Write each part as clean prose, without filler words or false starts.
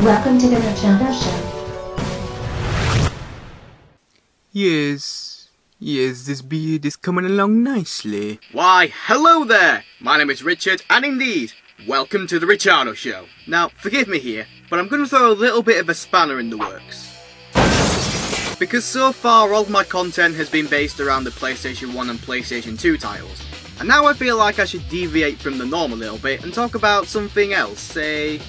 Welcome to the Richaado Show. Yes, this beard is coming along nicely. Why, hello there! My name is Richard, and indeed, welcome to The Richaado Show. Now, forgive me here, but I'm going to throw a little bit of a spanner in the works. Because so far, all of my content has been based around the PlayStation 1 and PlayStation 2 titles. And now I feel like I should deviate from the norm a little bit and talk about something else, say...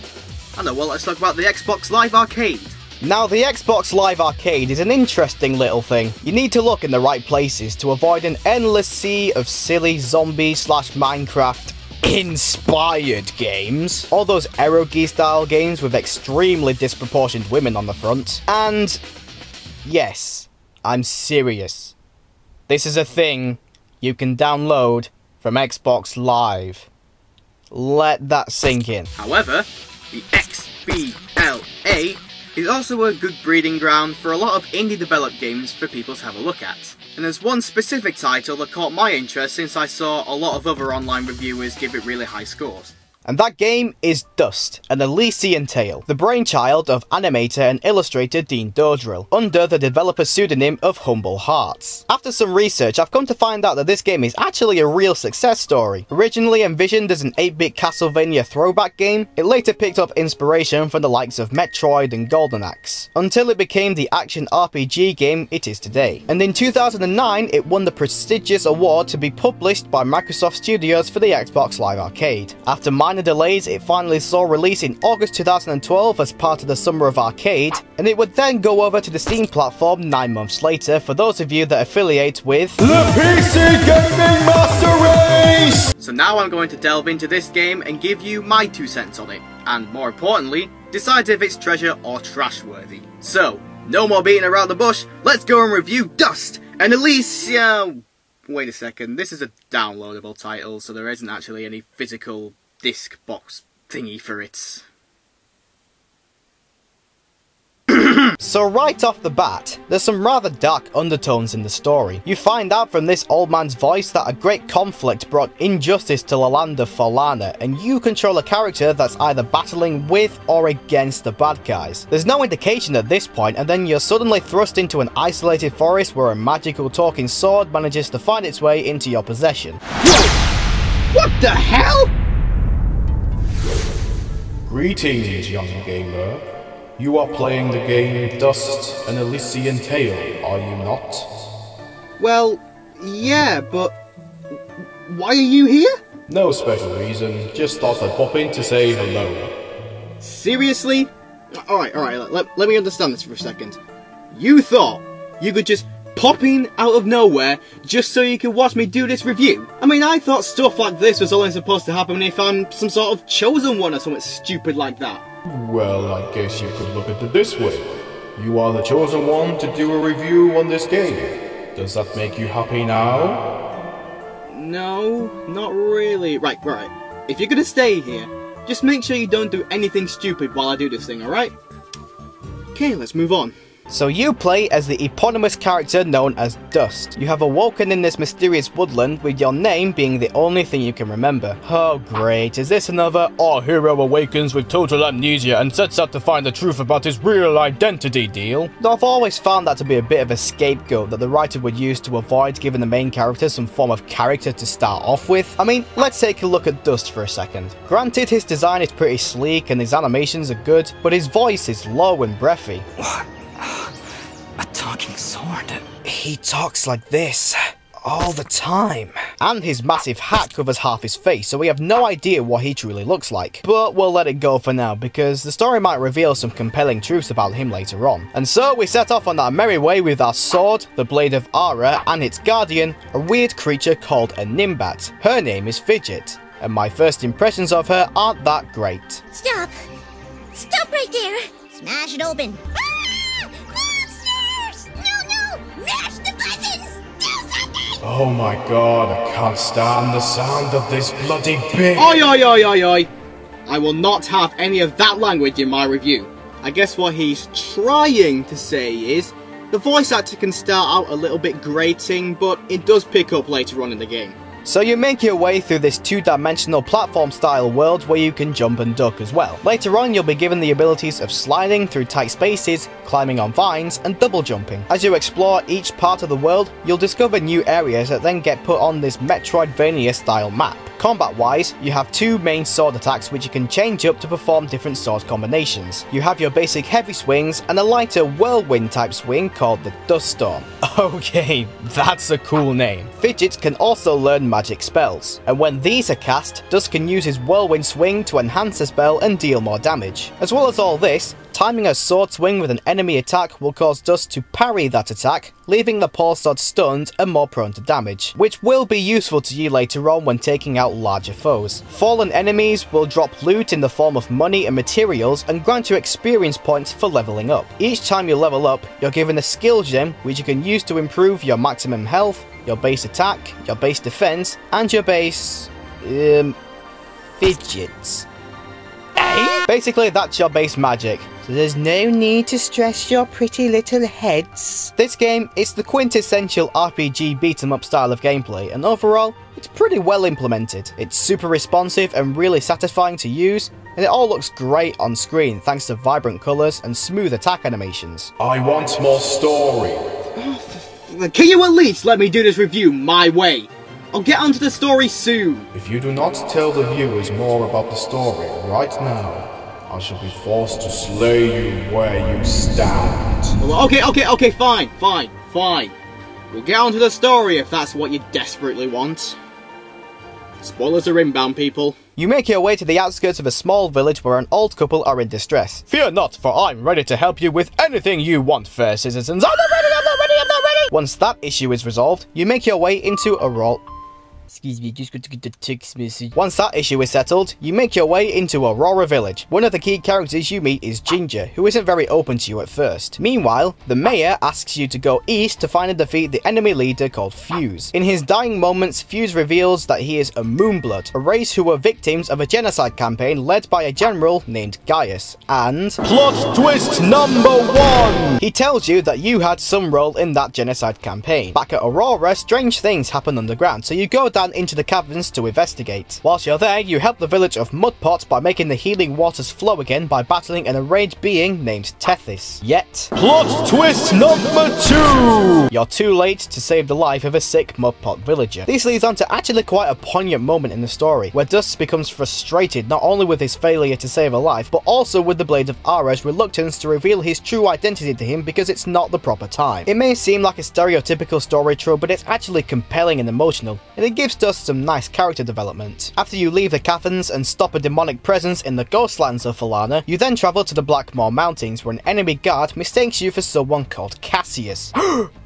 I don't know, well, let's talk about the Xbox Live Arcade. Now, the Xbox Live Arcade is an interesting little thing. You need to look in the right places to avoid an endless sea of silly zombie/Minecraft inspired games. All those eroge style games with extremely disproportioned women on the front. And yes, I'm serious. This is a thing you can download from Xbox Live. Let that sink in. However, the XBLA is also a good breeding ground for a lot of indie developed games for people to have a look at. And there's one specific title that caught my interest since I saw a lot of other online reviewers give it really high scores. And that game is Dust, an Elysian Tail, the brainchild of animator and illustrator Dean Dodrill, under the developer pseudonym of Humble Hearts. After some research, I've come to find out that this game is actually a real success story. Originally envisioned as an 8-bit Castlevania throwback game, it later picked up inspiration from the likes of Metroid and Golden Axe, until it became the action RPG game it is today. And in 2009, it won the prestigious award to be published by Microsoft Studios for the Xbox Live Arcade. After minor delays, it finally saw release in August 2012 as part of the Summer of Arcade, and it would then go over to the Steam platform 9 months later for those of you that affiliate with the PC Gaming Master Race! So now I'm going to delve into this game and give you my 2 cents on it, and more importantly, decide if it's treasure or trash worthy. So, no more beating around the bush, let's go and review Dust, and Elysian... Wait a second, this is a downloadable title, so there isn't actually any physical disc box thingy for it. So right off the bat, there's some rather dark undertones in the story. You find out from this old man's voice that a great conflict brought injustice to the land of Falana, and you control a character that's either battling with or against the bad guys. There's no indication at this point, and then you're suddenly thrust into an isolated forest where a magical talking sword manages to find its way into your possession. Whoa! What the hell?! Greetings, young gamer. You are playing the game Dust, an Elysian Tail, are you not? Well, yeah, but... why are you here? No special reason, just thought I'd pop in to say hello. Seriously? Alright, let me understand this for a second. You thought you could just pop in out of nowhere just so you could watch me do this review? I mean, I thought stuff like this was only supposed to happen if I'm some sort of chosen one or something stupid like that. Well, I guess you could look at it this way. You are the chosen one to do a review on this game. Does that make you happy now? No, not really. Right. If you're gonna stay here, just make sure you don't do anything stupid while I do this thing, alright? Okay, let's move on. So you play as the eponymous character known as Dust. You have awoken in this mysterious woodland with your name being the only thing you can remember. Oh great, is this another "our hero awakens with total amnesia and sets out to find the truth about his real identity" deal? Though I've always found that to be a bit of a scapegoat that the writer would use to avoid giving the main character some form of character to start off with. I mean, let's take a look at Dust for a second. Granted, his design is pretty sleek and his animations are good, but his voice is low and breathy. What? A talking sword? He talks like this all the time. And his massive hat covers half his face, so we have no idea what he truly looks like. But we'll let it go for now, because the story might reveal some compelling truths about him later on. And so we set off on our merry way with our sword, the Blade of Ara, and its guardian, a weird creature called a Nimbat. Her name is Fidget, and my first impressions of her aren't that great. Stop! Stop right there! Smash it open! Mash the buttons! Do something! Oh my god, I can't stand the sound of this bloody bitch! Oi! I will not have any of that language in my review. I guess what he's trying to say is, the voice actor can start out a little bit grating, but it does pick up later on in the game. So you make your way through this two-dimensional platform style world where you can jump and duck as well. Later on you'll be given the abilities of sliding through tight spaces, climbing on vines, and double jumping. As you explore each part of the world, you'll discover new areas that then get put on this Metroidvania style map. Combat-wise, you have two main sword attacks which you can change up to perform different sword combinations. You have your basic heavy swings and a lighter whirlwind type swing called the Dust Storm. Okay, that's a cool name. Fidget can also learn magic spells, and when these are cast, Dust can use his whirlwind swing to enhance the spell and deal more damage. As well as all this, timing a sword swing with an enemy attack will cause Dust to parry that attack, leaving the poor sword stunned and more prone to damage, which will be useful to you later on when taking out larger foes. Fallen enemies will drop loot in the form of money and materials and grant you experience points for leveling up. Each time you level up, you're given a skill gem which you can use to improve your maximum health, your base attack, your base defense, and your base... fidgets. Basically, that's your base magic, so there's no need to stress your pretty little heads. This game is the quintessential RPG beat-em-up style of gameplay, and overall, it's pretty well implemented. It's super responsive and really satisfying to use, and it all looks great on screen thanks to vibrant colours and smooth attack animations. I want more story. Can you at least let me do this review my way? I'll get onto the story soon. If you do not tell the viewers more about the story right now, I shall be forced to slay you where you stand. Okay, fine. We'll get onto the story if that's what you desperately want. Spoilers are inbound, people. You make your way to the outskirts of a small village where an old couple are in distress. Fear not, for I'm ready to help you with anything you want, fair citizens. I'm not ready! Once that issue is resolved, you make your way into a Excuse me, just got to get the text message. Once that issue is settled, you make your way into Aurora Village. One of the key characters you meet is Ginger, who isn't very open to you at first. Meanwhile, the mayor asks you to go east to find and defeat the enemy leader called Fuse. In his dying moments, Fuse reveals that he is a Moonblood, a race who were victims of a genocide campaign led by a general named Gaius. And... plot twist number 1! He tells you that you had some role in that genocide campaign. Back at Aurora, strange things happen underground, so you go down into the caverns to investigate. Whilst you're there, you help the village of Mudpot by making the healing waters flow again by battling an enraged being named Tethys. Yet, plot twist number 2! You're too late to save the life of a sick Mudpot villager. This leads on to actually quite a poignant moment in the story, where Dust becomes frustrated not only with his failure to save a life, but also with the Blade of Ara's reluctance to reveal his true identity to him because it's not the proper time. It may seem like a stereotypical story trope, but it's actually compelling and emotional, and it gives Dust some nice character development. After you leave the caverns and stop a demonic presence in the ghostlands of Falana, you then travel to the Blackmoor Mountains where an enemy guard mistakes you for someone called Cassius.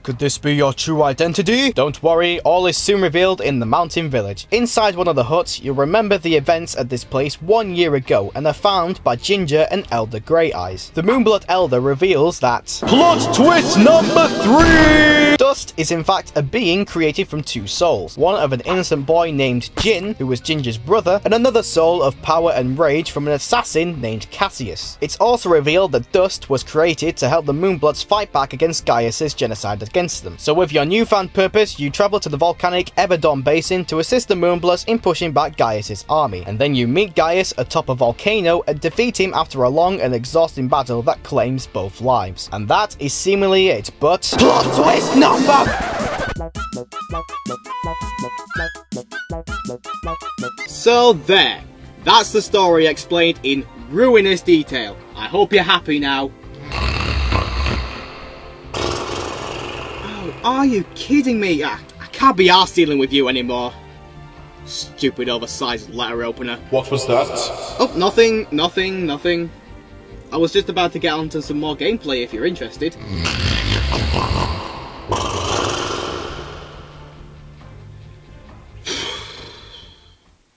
Could this be your true identity? Don't worry, all is soon revealed in the mountain village. Inside one of the huts, you'll remember the events at this place 1 year ago and are found by Ginger and Elder Grey Eyes. The Moonblood Elder reveals that... plot twist number 3! Dust is in fact a being created from two souls, one of an innocent boy named Jin, who was Ginger's brother, and another soul of power and rage from an assassin named Cassius. It's also revealed that Dust was created to help the Moonbloods fight back against Gaius' genocide against them. So with your newfound purpose, you travel to the volcanic Everdawn Basin to assist the Moonbloods in pushing back Gaius' army, and then you meet Gaius atop a volcano and defeat him after a long and exhausting battle that claims both lives. And that is seemingly it, but... plot twist number... So there, that's the story explained in ruinous detail. I hope you're happy now. Oh, are you kidding me? I can't be arsed dealing with you anymore. Stupid oversized letter opener. What was that? Oh, nothing. I was just about to get onto some more gameplay if you're interested.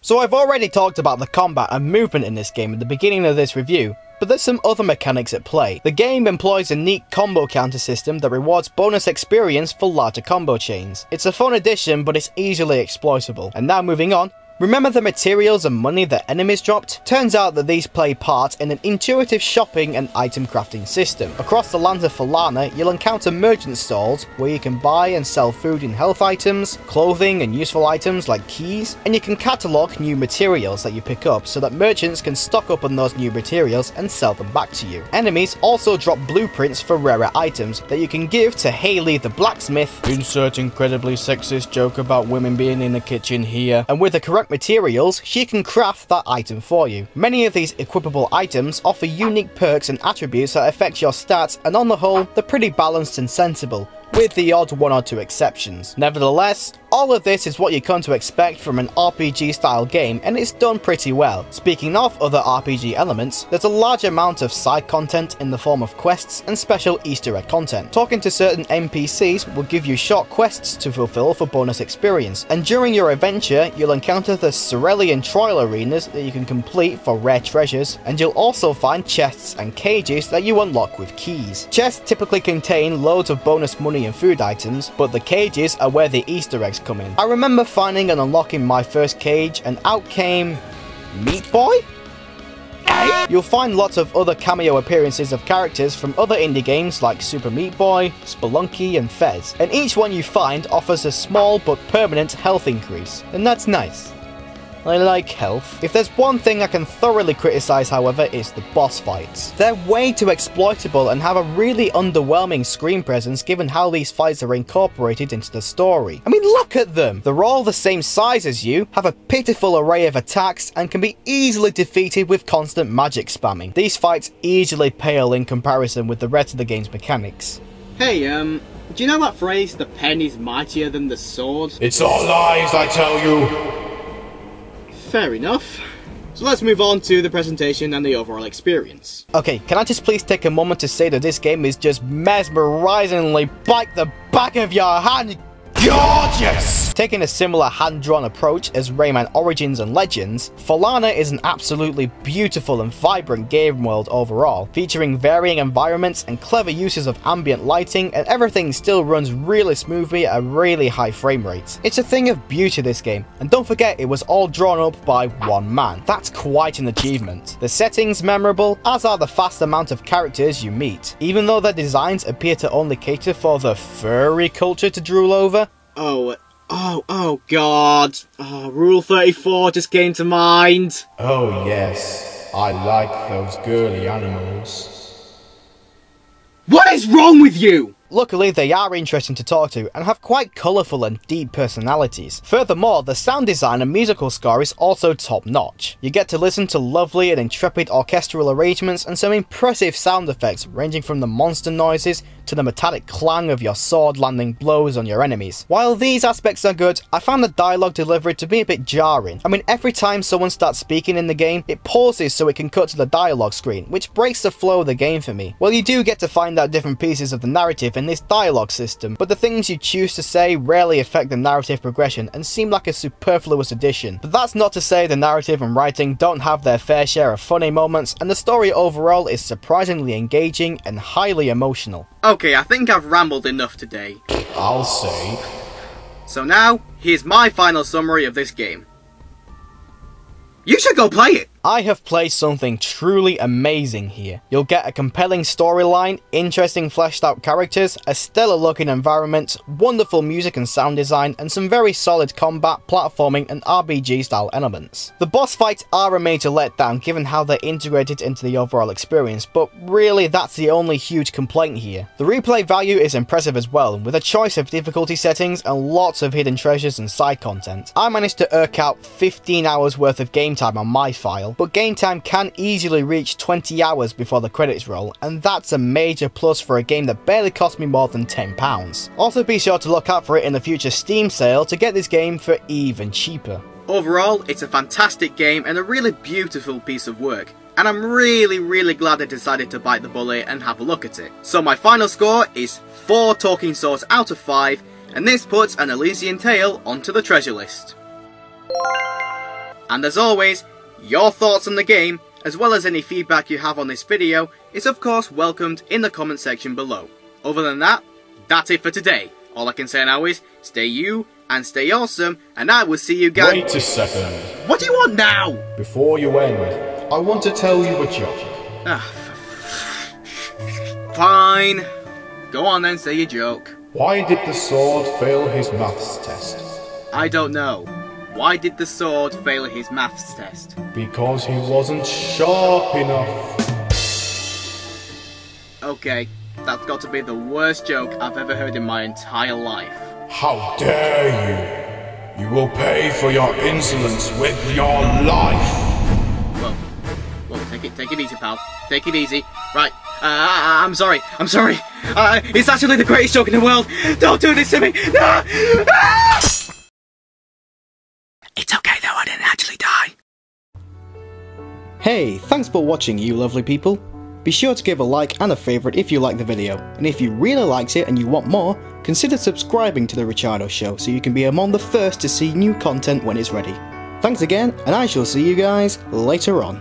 So I've already talked about the combat and movement in this game at the beginning of this review, but there's some other mechanics at play. The game employs a neat combo counter system that rewards bonus experience for larger combo chains. It's a fun addition, but it's easily exploitable. And now moving on Remember the materials and money that enemies dropped? Turns out that these play part in an intuitive shopping and item crafting system. Across the lands of Falana, you'll encounter merchant stalls where you can buy and sell food and health items, clothing and useful items like keys, and you can catalogue new materials that you pick up so that merchants can stock up on those new materials and sell them back to you. Enemies also drop blueprints for rarer items that you can give to Haley the blacksmith. Insert incredibly sexist joke about women being in the kitchen here. And with the correct materials, she can craft that item for you. Many of these equipable items offer unique perks and attributes that affect your stats, and on the whole, they're pretty balanced and sensible, with the odd one or two exceptions. Nevertheless, all of this is what you come to expect from an RPG style game, and it's done pretty well. Speaking of other RPG elements, there's a large amount of side content in the form of quests and special Easter egg content. Talking to certain NPCs will give you short quests to fulfill for bonus experience, and during your adventure you'll encounter the Cerulean trial arenas that you can complete for rare treasures, and you'll also find chests and cages that you unlock with keys. Chests typically contain loads of bonus money and food items, but the cages are where the Easter eggs come in. I remember finding and unlocking my first cage, and out came Meat Boy? You'll find lots of other cameo appearances of characters from other indie games like Super Meat Boy, Spelunky and Fez, and each one you find offers a small but permanent health increase, and that's nice. I like health. If there's one thing I can thoroughly criticise, however, it's the boss fights. They're way too exploitable and have a really underwhelming screen presence given how these fights are incorporated into the story. I mean, look at them! They're all the same size as you, have a pitiful array of attacks, and can be easily defeated with constant magic spamming. These fights easily pale in comparison with the rest of the game's mechanics. Hey, do you know that phrase, the pen is mightier than the sword? It's all lies, I tell you! Fair enough. So let's move on to the presentation and the overall experience. Okay, can I just please take a moment to say that this game is just mesmerizingly bite the back of your hand gorgeous! Taking a similar hand-drawn approach as Rayman Origins and Legends, Falana is an absolutely beautiful and vibrant game world overall, featuring varying environments and clever uses of ambient lighting, and everything still runs really smoothly at a really high frame rate. It's a thing of beauty, this game, and don't forget it was all drawn up by one man. That's quite an achievement. The setting's memorable, as are the vast amount of characters you meet, even though their designs appear to only cater for the furry culture to drool over. Oh god. Rule 34 just came to mind. Oh yes, I like those girly animals. What is wrong with you? Luckily, they are interesting to talk to and have quite colourful and deep personalities. Furthermore, the sound design and musical score is also top-notch. You get to listen to lovely and intrepid orchestral arrangements and some impressive sound effects ranging from the monster noises to the metallic clang of your sword landing blows on your enemies. While these aspects are good, I found the dialogue delivery to be a bit jarring. I mean, every time someone starts speaking in the game, it pauses so it can cut to the dialogue screen, which breaks the flow of the game for me. Well, you do get to find out different pieces of the narrative in this dialogue system, but the things you choose to say rarely affect the narrative progression and seem like a superfluous addition. But that's not to say the narrative and writing don't have their fair share of funny moments, and the story overall is surprisingly engaging and highly emotional. Okay, I think I've rambled enough today. I'll say. So now, here's my final summary of this game. You should go play it! I have played something truly amazing here. You'll get a compelling storyline, interesting fleshed out characters, a stellar looking environment, wonderful music and sound design, and some very solid combat, platforming and RPG style elements. The boss fights are a major letdown given how they're integrated into the overall experience, but really that's the only huge complaint here. The replay value is impressive as well, with a choice of difficulty settings and lots of hidden treasures and side content. I managed to irk out 15 hours worth of game time on my file, but game time can easily reach 20 hours before the credits roll, and that's a major plus for a game that barely cost me more than £10. Also be sure to look out for it in the future Steam sale to get this game for even cheaper. Overall, it's a fantastic game and a really beautiful piece of work, and I'm really glad I decided to bite the bullet and have a look at it. So my final score is 4 talking swords out of 5, and this puts an Elysian Tail onto the treasure list. And as always, your thoughts on the game, as well as any feedback you have on this video, is of course welcomed in the comment section below. Other than that, that's it for today. All I can say now is, stay you, and stay awesome, and I will see you guys. Wait a second. What do you want now? Before you end, I want to tell you a joke. Fine. Go on then, say your joke. Why did the sword fail his maths test? I don't know. Why did the sword fail his maths test? Because he wasn't sharp enough. Okay, that's got to be the worst joke I've ever heard in my entire life. How dare you! You will pay for your insolence with your life! Whoa, take it easy, pal. Take it easy. Right, I'm sorry. It's actually the greatest joke in the world. Don't do this to me. No! Ah! It's okay though, I didn't actually die. Hey, thanks for watching, you lovely people. Be sure to give a like and a favourite if you like the video, and if you really liked it and you want more, consider subscribing to The Richaado Show so you can be among the first to see new content when it's ready. Thanks again, and I shall see you guys later on.